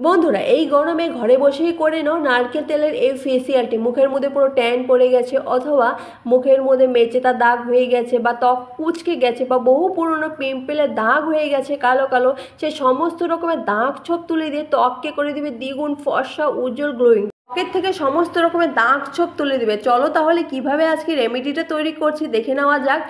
বন্ধুরা এই গরমে ঘরে বসেই করে নাও নারকেল তেলের এই ফেসিয়ালটি। মুখের মধ্যে পুরো ট্যান পড়ে গেছে অথবা মুখের মধ্যে মেচেতা দাগ হয়ে গেছে বা ত্বক কুঁচকে গেছে বা বহু পুরনো পিম্পলের দাগ হয়ে গেছে কালো কালো, সেই সমস্ত রকমের দাগ ছোপ তুলে দিয়ে ত্বককে করে দিবে দ্বিগুণ ফর্সা উজ্জ্বল গ্লোয়িং। ত্বকের থেকে সমস্ত রকমের দাগ ছোপ তুলে দিবে। চলো তাহলে কিভাবে আজকে রেমেডিটা তৈরি করছি দেখে নেওয়া যাক।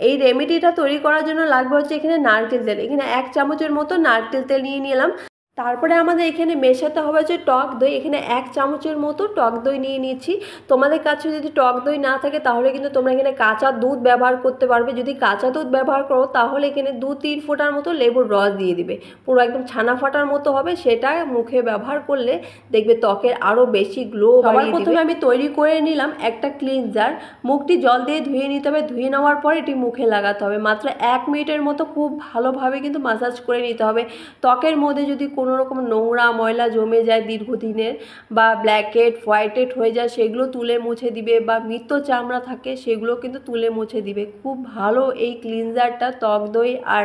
এই রেমেডিটা তৈরি করার জন্য লাগবে হচ্ছে এখানে নারকেল তেল। এখানে 1 চামচের মতো নারকেল তেল নিয়ে নিলাম। তারপরে আমাদের এখানে মেশাতে হবে হচ্ছে টক দই। এখানে 1 চামচের মতো টক দই নিয়ে নিয়েছি। তোমাদের কাছে যদি টক দই না থাকে তাহলে কিন্তু তোমরা এখানে কাঁচা দুধ ব্যবহার করতে পারবে। যদি কাঁচা দুধ ব্যবহার করো তাহলে এখানে 2-3 ফোঁটার মতো লেবুর রস দিয়ে দিবে। পুরো একদম ছানা ফাটার মতো হবে, সেটা মুখে ব্যবহার করলে দেখবে ত্বকের আরও বেশি গ্লো বাড়িয়ে দিবে। প্রথমে আমি তৈরি করে নিলাম একটা ক্লিনজার। মুখটি জল দিয়ে ধুয়ে নিতে হবে। ধুয়ে নেওয়ার পর এটি মুখে লাগাতে হবে। মাত্র 1 মিনিটের মতো খুব ভালোভাবে কিন্তু মাসাজ করে নিতে হবে। ত্বকের মধ্যে যদি কোনো রকম নোংরা ময়লা জমে যায় দীর্ঘদিনের বা ব্ল্যাকহেড হোয়াইটেড হয়ে যায় সেগুলো তুলে মুছে দিবে, বা মৃত চামড়া থাকে সেগুলো কিন্তু তুলে মুছে দিবে। খুব ভালো এই ক্লিনজারটা, টক দই আর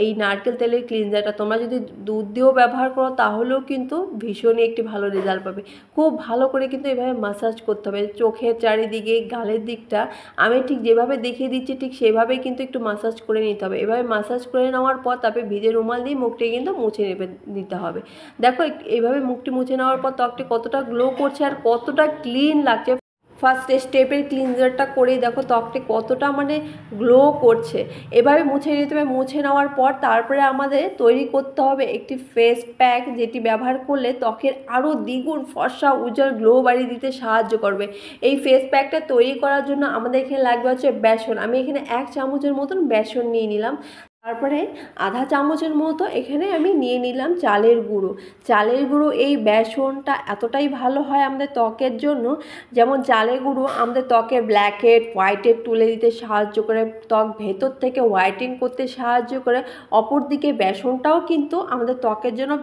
এই নারকেল তেলের ক্লিনজারটা। তোমরা যদি দুধ দিয়েও ব্যবহার করো তাহলেও কিন্তু ভীষণই একটি ভালো রেজাল্ট পাবে। খুব ভালো করে কিন্তু এভাবে মাসাজ করতে হবে চোখের চারিদিকে, গালের দিকটা। আমি ঠিক যেভাবে দেখিয়ে দিচ্ছি ঠিক সেভাবেই কিন্তু একটু মাসাজ করে নিতে হবে। এভাবে মাসাজ করে নেওয়ার পর তারপরে ভিজে রুমাল দিয়ে মুখটি কিন্তু মুছে নিতে হবে। দেখো এইভাবে মুখটি মুছে নেওয়ার পর ত্বকটি কতটা গ্লো করছে আর কতটা ক্লিন লাগছে। ফার্স্ট স্টেপের ক্লিনজারটা করেই দেখো ত্বকটি কতটা গ্লো করছে। এভাবে মুছে নিতে হবে। মুছে নেওয়ার পর তারপরে আমাদের তৈরি করতে হবে একটি ফেস প্যাক, যেটি ব্যবহার করলে ত্বকের আরও দ্বিগুণ ফর্সা উজ্জ্বল গ্লো বাড়িয়ে দিতে সাহায্য করবে। এই ফেস প্যাকটা তৈরি করার জন্য আমাদের এখানে লাগবে হচ্ছে বেসন। আমি এখানে 1 চামচের মতন বেসন নিয়ে নিলাম। তারপরে আধা চামচের মতো এখানে আমি নিয়ে নিলাম চালের গুঁড়ো। চালের গুঁড়ো এই বেসনটা এতটাই ভালো হয় আমাদের ত্বকের জন্য। যেমন চালের গুঁড়ো আমাদের ত্বকের ব্ল্যাকহেড হোয়াইটেড তুলে দিতে সাহায্য করে, ত্বক ভেতর থেকে হোয়াইটিং করতে সাহায্য করে। অপরদিকে বেসনটাও কিন্তু আমাদের ত্বকের জন্য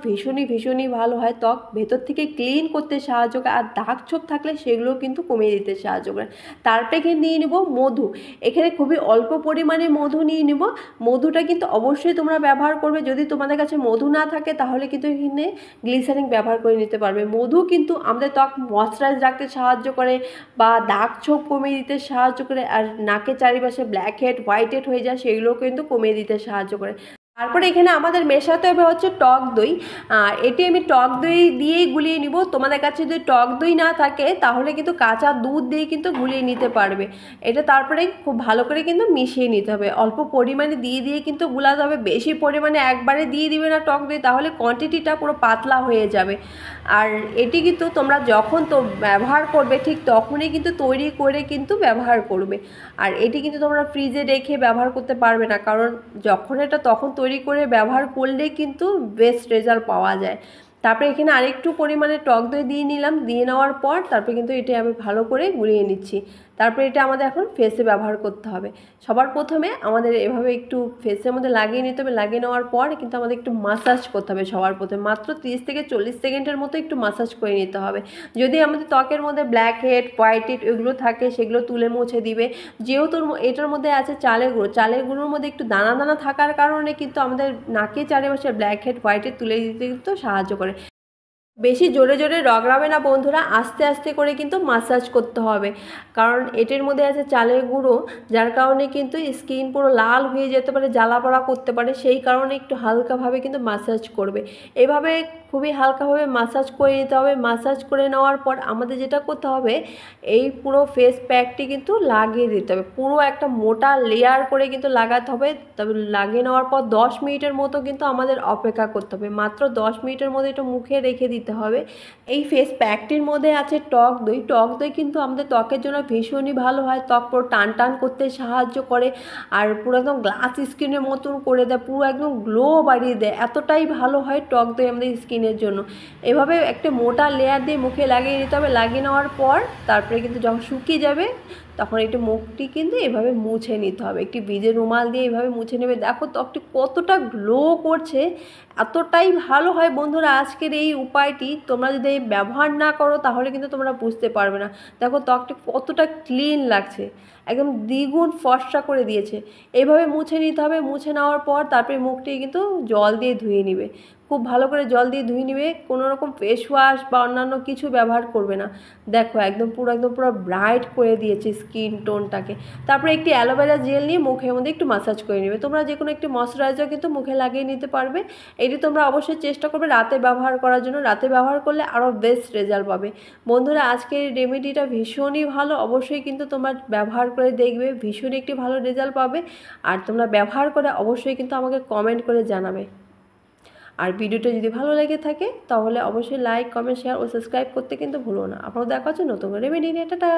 ভীষণই ভালো হয়, ত্বক ভেতর থেকে ক্লিন করতে সাহায্য করে আর দাগ ছোপ থাকলে সেগুলোও কিন্তু কমিয়ে দিতে সাহায্য করে। তারপরে এখানে নিয়ে নেব মধু। এখানে খুবই অল্প পরিমাণে মধু নিয়ে নেব। মধুটা কিন্তু অবশ্যই তোমরা ব্যবহার করবে। যদি তোমাদের কাছে মধু না থাকে তাহলে কিন্তু এখানে গ্লিসারিন ব্যবহার করে নিতে পারবে। মধু কিন্তু আমাদের ত্বক ময়শ্চারাইজ রাখতে সাহায্য করে বা দাগ ছোপ কমিয়ে দিতে সাহায্য করে, আর নাকের চারিপাশে ব্ল্যাকহেড হোয়াইটেড হয়ে যায় সেগুলোও কিন্তু কমিয়ে দিতে সাহায্য করে। তারপরে এখানে আমাদের মেশাতে হবে হচ্ছে টক দই। আর এটি আমি টক দই দিয়েই গুলিয়ে নিব। তোমাদের কাছে যদি টক দই না থাকে তাহলে কিন্তু কাঁচা দুধ দিয়ে কিন্তু গুলিয়ে নিতে পারবে। এটা তারপরে খুব ভালো করে কিন্তু মিশিয়ে নিতে হবে। অল্প পরিমাণে দিয়ে কিন্তু গুলাতে হবে। বেশি পরিমাণে একবারে দিয়ে দিবে না টক দই, তাহলে কোয়ান্টিটিটা পুরো পাতলা হয়ে যাবে। আর এটি কিন্তু তোমরা যখন তো ব্যবহার করবে ঠিক তখনই কিন্তু তৈরি করে কিন্তু ব্যবহার করবে। আর এটি কিন্তু তোমরা ফ্রিজে রেখে ব্যবহার করতে পারবে না, কারণ যখন এটা তখন তৈরি করে ব্যবহার করলে কিন্তু বেস্ট রেজাল্ট পাওয়া যায়। তারপরে এখানে আরেকটু পরিমাণে টক দই দিয়ে নিলাম। দিয়ে নেওয়ার পর তারপরে কিন্তু এটা আমি ভালো করে গুলিয়ে নিচ্ছি। তারপরে এটা আমাদের এখন ফেসে ব্যবহার করতে হবে। সবার প্রথমে আমাদের এভাবে একটু ফেসের মধ্যে লাগিয়ে নিতে হবে। লাগিয়ে নেওয়ার পর কিন্তু আমাদের একটু মাসাজ করতে হবে। সবার প্রথমে মাত্র 30 থেকে 40 সেকেন্ডের মতো একটু মাসাজ করে নিতে হবে। যদি আমাদের ত্বকের মধ্যে ব্ল্যাকহেড হোয়াইটেড এগুলো থাকে সেগুলো তুলে মুছে দিবে। যেহেতু এটার মধ্যে আছে চালের গুঁড়ো, চালের গুঁড়োর মধ্যে একটু দানা দানা থাকার কারণে কিন্তু আমাদের নাকের চারিপাশে ব্ল্যাকহেড হোয়াইটেড তুলে দিতে কিন্তু সাহায্য করে। বেশি জোরে জোরে রগড়াবে না বন্ধুরা, আস্তে আস্তে করে কিন্তু মাসাজ করতে হবে, কারণ এটির মধ্যে আছে চালের গুঁড়ো, যার কারণে কিন্তু স্কিন পুরো লাল হয়ে যেতে পারে, জ্বালা পোড়া করতে পারে। সেই কারণে একটু হালকাভাবে কিন্তু মাসাজ করবে। এভাবে খুবই হালকাভাবে মাসাজ করে নিতে হবে। মাসাজ করে নেওয়ার পর আমাদের যেটা করতে হবে, এই পুরো ফেস প্যাকটি কিন্তু লাগিয়ে দিতে হবে। পুরো একটা মোটা লেয়ার করে কিন্তু লাগাতে হবে। তবে লাগিয়ে নেওয়ার পর 10 মিনিটের মতো কিন্তু আমাদের অপেক্ষা করতে হবে। মাত্র 10 মিনিটের মধ্যে একটু মুখে রেখে দিতে হবে। এই ফেস প্যাকটির মধ্যে আছে টক দই। টক দই কিন্তু আমাদের ত্বকের জন্য ভীষণই ভালো হয়। ত্বক পুরো টান টান করতে সাহায্য করে আর পুরো একদম গ্লাস স্কিনের মতন করে দেয়, পুরো একদম গ্লো বাড়িয়ে দেয়। এতটাই ভালো হয় টক দই আমাদের স্কিনের জন্য। এভাবে একটা মোটা লেয়ার দিয়ে মুখে লাগিয়ে নিতে হবে। লাগিয়ে নেওয়ার পর তারপরে কিন্তু যখন শুকিয়ে যাবে তখন একটু মুখটি কিন্তু এভাবে মুছে নিতে হবে। একটি ভিজে রুমাল দিয়ে এভাবে মুছে নেবে। দেখো ত্বকটি কতটা গ্লো করছে, এতটাই ভালো হয় বন্ধুরা। আজকের এই উপায়টি তোমরা যদি ব্যবহার না করো তাহলে কিন্তু তোমরা বুঝতে পারবে না। দেখো ত্বকটি কতটা ক্লিন লাগছে, একদম দ্বিগুণ ফর্সা করে দিয়েছে। এইভাবে মুছে নিতে হবে। মুছে নেওয়ার পর তারপরে মুখটি কিন্তু জল দিয়ে ধুয়ে নিবে। খুব ভালো করে জল দিয়ে ধুয়ে নেবে, কোনো রকম ফেস ওয়াশ বা অন্যান্য কিছু ব্যবহার করবে না। দেখো একদম পুরো ব্রাইট করে দিয়েছে স্কিন টোনটাকে। তারপরে একটি অ্যালোভেরা জেল নিয়ে মুখের মধ্যে একটু মাসাজ করে নেবে। তোমরা যে কোনো একটি ময়শ্চারাইজার কিন্তু মুখে লাগিয়ে নিতে পারবে। এটি তোমরা অবশ্যই চেষ্টা করবে রাতে ব্যবহার করার জন্য, রাতে ব্যবহার করলে আরও বেস্ট রেজাল্ট পাবে। বন্ধুরা আজকের এই রেমেডিটা ভীষণই ভালো, অবশ্যই কিন্তু তোমরা ব্যবহার করে দেখবে, ভীষণই একটি ভালো রেজাল্ট পাবে। আর তোমরা ব্যবহার করে অবশ্যই কিন্তু আমাকে কমেন্ট করে জানাবে। আর ভিডিওটা যদি ভালো লেগে থাকে তাহলে অবশ্যই লাইক, কমেন্ট, শেয়ার ও সাবস্ক্রাইব করতে কিন্তু ভুলো না। আপনারা দেখা হচ্ছে নতুন রেমেডি নিয়ে। টাটা।